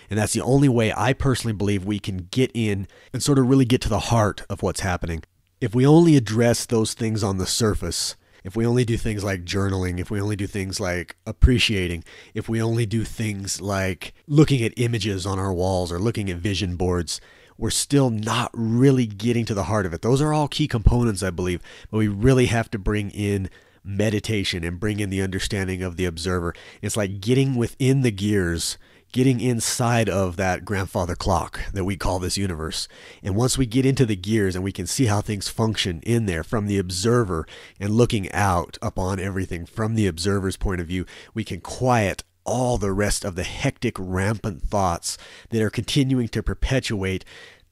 And that's the only way I personally believe we can get in and sort of really get to the heart of what's happening. If we only address those things on the surface, if we only do things like journaling, if we only do things like appreciating, if we only do things like looking at images on our walls or looking at vision boards, we're still not really getting to the heart of it. Those are all key components, I believe, but we really have to bring in meditation and bring in the understanding of the observer. It's like getting within the gears, getting inside of that grandfather clock that we call this universe. And once we get into the gears and we can see how things function in there from the observer and looking out upon everything from the observer's point of view, we can quiet all the rest of the hectic, rampant thoughts that are continuing to perpetuate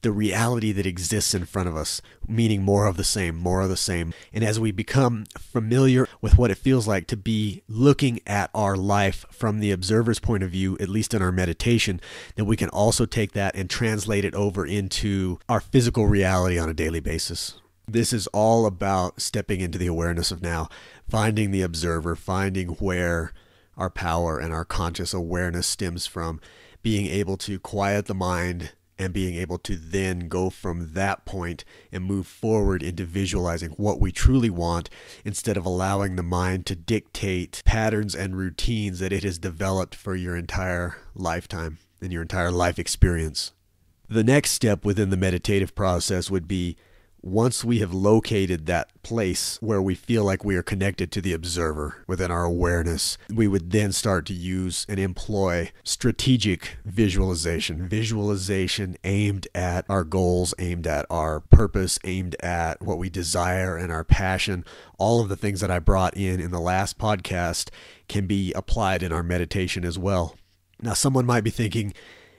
the reality that exists in front of us, meaning more of the same, more of the same. And as we become familiar with what it feels like to be looking at our life from the observer's point of view, at least in our meditation, then we can also take that and translate it over into our physical reality on a daily basis. This is all about stepping into the awareness of now, finding the observer, finding where our power and our conscious awareness stems from, being able to quiet the mind and being able to then go from that point and move forward into visualizing what we truly want instead of allowing the mind to dictate patterns and routines that it has developed for your entire lifetime and your entire life experience. The next step within the meditative process would be, once we have located that place where we feel like we are connected to the observer within our awareness, we would then start to use and employ strategic visualization. Visualization aimed at our goals, aimed at our purpose, aimed at what we desire and our passion. All of the things that I brought in the last podcast can be applied in our meditation as well. Now, someone might be thinking,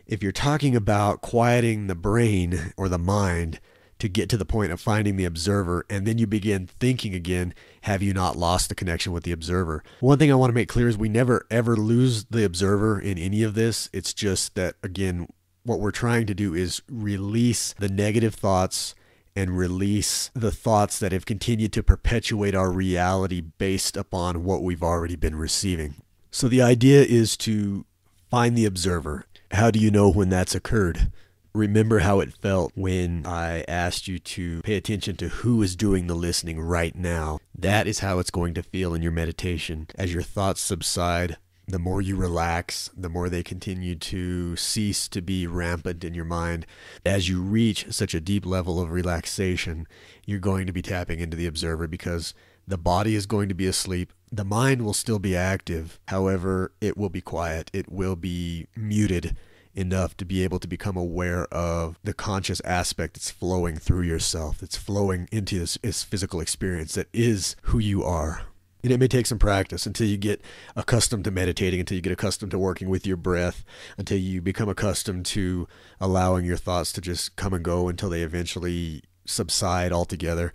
if you're talking about quieting the brain or the mind to get to the point of finding the observer, and then you begin thinking again, have you not lost the connection with the observer? One thing I want to make clear is we never ever lose the observer in any of this. It's just that, again, what we're trying to do is release the negative thoughts and release the thoughts that have continued to perpetuate our reality based upon what we've already been receiving. So the idea is to find the observer. How do you know when that's occurred? Remember how it felt when I asked you to pay attention to who is doing the listening right now. That is how it's going to feel in your meditation. As your thoughts subside, the more you relax, the more they continue to cease to be rampant in your mind. As you reach such a deep level of relaxation, you're going to be tapping into the observer because the body is going to be asleep. The mind will still be active. However, it will be quiet. It will be muted enough to be able to become aware of the conscious aspect that's flowing through yourself, that's flowing into this physical experience that is who you are. And it may take some practice until you get accustomed to meditating, until you get accustomed to working with your breath, until you become accustomed to allowing your thoughts to just come and go until they eventually subside altogether.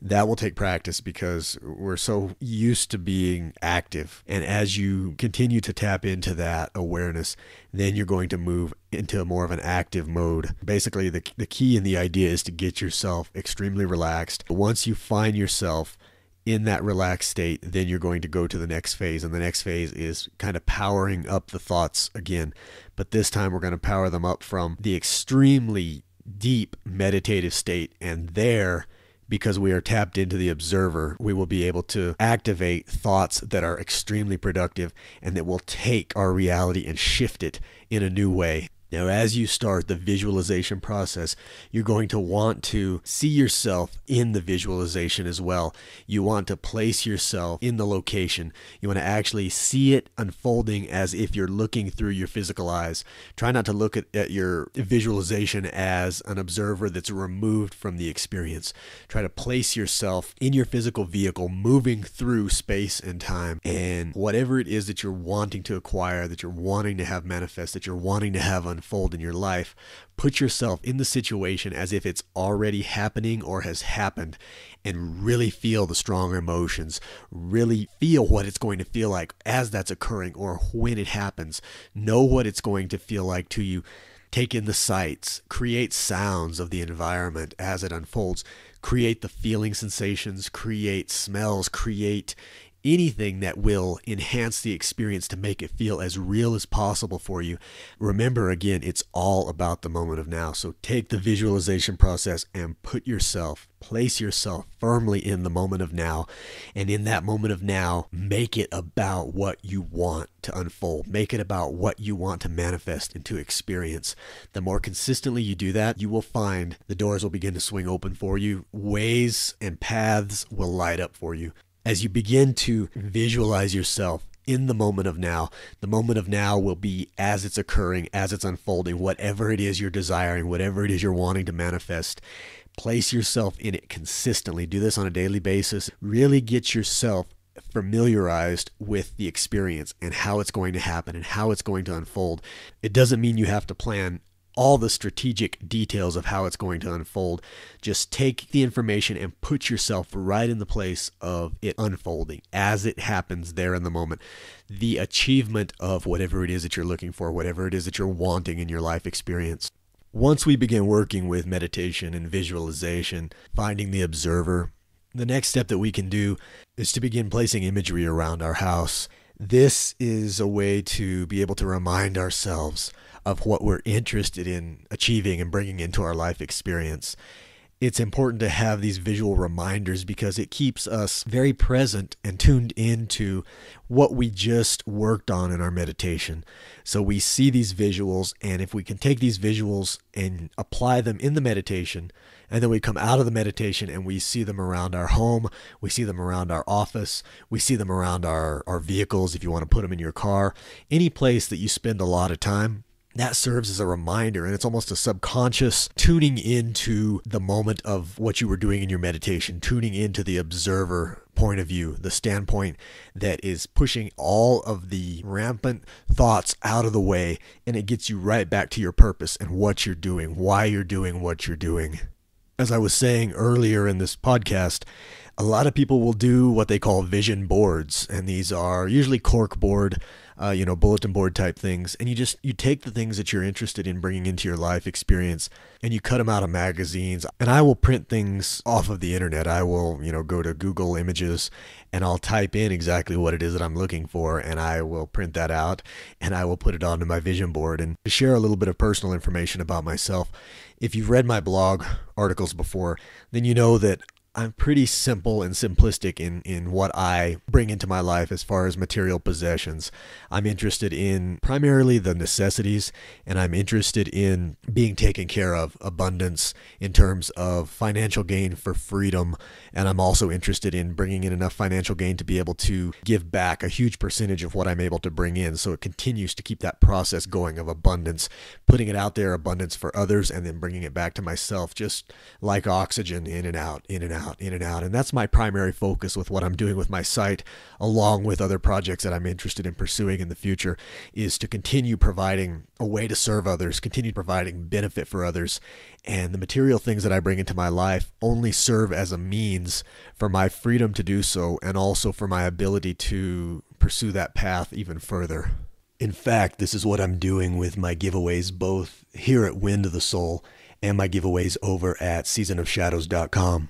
That will take practice because we're so used to being active. And as you continue to tap into that awareness, then you're going to move into more of an active mode. Basically, the key and the idea is to get yourself extremely relaxed. Once you find yourself in that relaxed state, then you're going to go to the next phase. And the next phase is kind of powering up the thoughts again. But this time we're going to power them up from the extremely deep meditative state. And there, because we are tapped into the observer, we will be able to activate thoughts that are extremely productive and that will take our reality and shift it in a new way. Now, as you start the visualization process, you're going to want to see yourself in the visualization as well. You want to place yourself in the location. You want to actually see it unfolding as if you're looking through your physical eyes. Try not to look at your visualization as an observer that's removed from the experience. Try to place yourself in your physical vehicle, moving through space and time. And whatever it is that you're wanting to acquire, that you're wanting to have manifest, that you're wanting to have unfold in your life, put yourself in the situation as if it's already happening or has happened, and really feel the strong emotions. Really feel what it's going to feel like as that's occurring or when it happens. Know what it's going to feel like to you. Take in the sights, create sounds of the environment as it unfolds, create the feeling sensations, create smells, create anything that will enhance the experience to make it feel as real as possible for you. Remember, again, it's all about the moment of now. So take the visualization process and place yourself firmly in the moment of now. And in that moment of now, make it about what you want to unfold. Make it about what you want to manifest into experience. The more consistently you do that, you will find the doors will begin to swing open for you. Ways and paths will light up for you. As you begin to visualize yourself in the moment of now will be as it's occurring, as it's unfolding, whatever it is you're desiring, whatever it is you're wanting to manifest. Place yourself in it consistently. Do this on a daily basis. Really get yourself familiarized with the experience and how it's going to happen and how it's going to unfold. It doesn't mean you have to plan all the strategic details of how it's going to unfold. Just take the information and put yourself right in the place of it unfolding as it happens there in the moment. The achievement of whatever it is that you're looking for, whatever it is that you're wanting in your life experience. Once we begin working with meditation and visualization, finding the observer, the next step that we can do is to begin placing imagery around our house. This is a way to be able to remind ourselves of what we're interested in achieving and bringing into our life experience. It's important to have these visual reminders because it keeps us very present and tuned into what we just worked on in our meditation. So we see these visuals, and if we can take these visuals and apply them in the meditation, and then we come out of the meditation and we see them around our home, we see them around our office, we see them around our vehicles if you want to put them in your car, any place that you spend a lot of time, that serves as a reminder, and it's almost a subconscious tuning into the moment of what you were doing in your meditation, tuning into the observer point of view, the standpoint that is pushing all of the rampant thoughts out of the way, and it gets you right back to your purpose and what you're doing, why you're doing what you're doing. As I was saying earlier in this podcast, a lot of people will do what they call vision boards, and these are usually cork board, bulletin board type things, and you take the things that you're interested in bringing into your life experience and you cut them out of magazines. And I will print things off of the internet. I will, go to Google Images and I'll type in exactly what it is that I'm looking for, and I will print that out and I will put it onto my vision board. And to share a little bit of personal information about myself, if you've read my blog articles before, then you know that I'm pretty simple and simplistic in what I bring into my life as far as material possessions. I'm interested in primarily the necessities, and I'm interested in being taken care of, abundance in terms of financial gain for freedom, and I'm also interested in bringing in enough financial gain to be able to give back a huge percentage of what I'm able to bring in, so it continues to keep that process going of abundance, putting it out there, abundance for others, and then bringing it back to myself, just like oxygen, in and out, in and out, in and out. And that's my primary focus with what I'm doing with my site, along with other projects that I'm interested in pursuing in the future, is to continue providing a way to serve others, continue providing benefit for others. And the material things that I bring into my life only serve as a means for my freedom to do so, and also for my ability to pursue that path even further. In fact, this is what I'm doing with my giveaways, both here at Wind of the Soul and my giveaways over at seasonofshadows.com.